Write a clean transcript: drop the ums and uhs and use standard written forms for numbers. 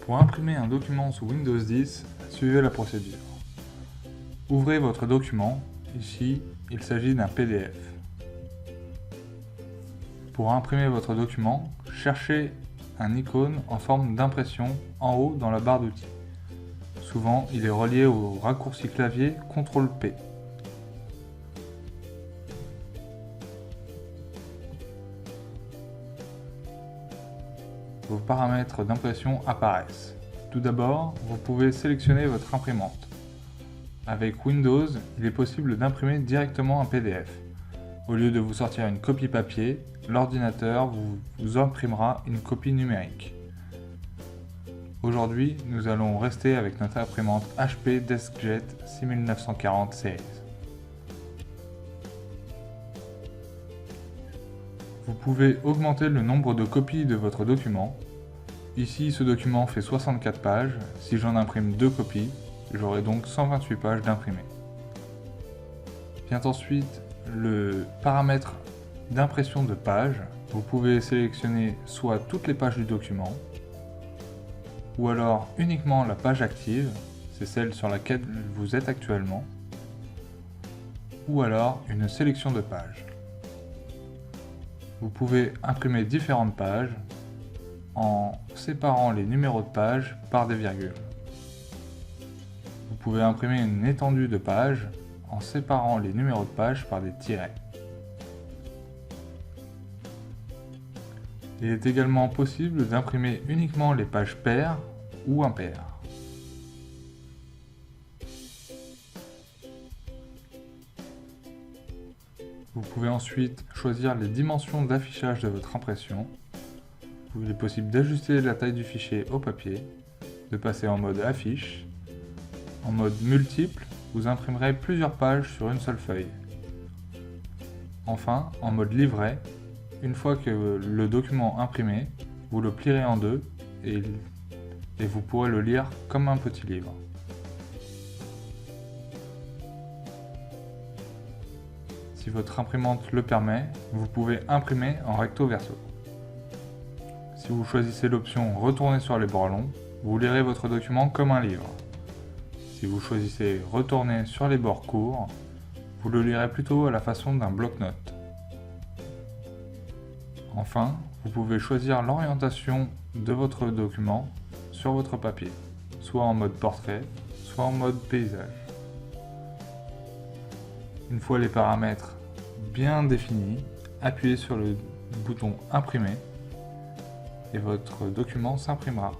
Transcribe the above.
Pour imprimer un document sous Windows 10, suivez la procédure. Ouvrez votre document, ici il s'agit d'un PDF. Pour imprimer votre document, cherchez un icône en forme d'impression en haut dans la barre d'outils. Souvent, il est relié au raccourci clavier CTRL-P. Vos paramètres d'impression apparaissent. Tout d'abord, vous pouvez sélectionner votre imprimante. Avec Windows, il est possible d'imprimer directement un PDF. Au lieu de vous sortir une copie papier, l'ordinateur vous imprimera une copie numérique. Aujourd'hui, nous allons rester avec notre imprimante HP DeskJet 6940 Series. Vous pouvez augmenter le nombre de copies de votre document. Ici, ce document fait 64 pages. Si j'en imprime 2 copies, j'aurai donc 128 pages d'imprimé. Vient ensuite le paramètre d'impression de page. Vous pouvez sélectionner soit toutes les pages du document, ou alors uniquement la page active, c'est celle sur laquelle vous êtes actuellement, ou alors une sélection de pages. Vous pouvez imprimer différentes pages en séparant les numéros de pages par des virgules. Vous pouvez imprimer une étendue de pages en séparant les numéros de pages par des tirets. Il est également possible d'imprimer uniquement les pages paires ou impaires. Vous pouvez ensuite choisir les dimensions d'affichage de votre impression. Il est possible d'ajuster la taille du fichier au papier, de passer en mode affiche. En mode multiple, vous imprimerez plusieurs pages sur une seule feuille. Enfin, en mode livret, une fois que le document imprimé, vous le plierez en deux et vous pourrez le lire comme un petit livre. Si votre imprimante le permet, vous pouvez imprimer en recto verso. Si vous choisissez l'option « Retourner sur les bords longs », vous lirez votre document comme un livre. Si vous choisissez « Retourner sur les bords courts », vous le lirez plutôt à la façon d'un bloc-notes. Enfin, vous pouvez choisir l'orientation de votre document sur votre papier, soit en mode portrait, soit en mode paysage. Une fois les paramètres bien définis, appuyez sur le bouton « Imprimer » et votre document s'imprimera.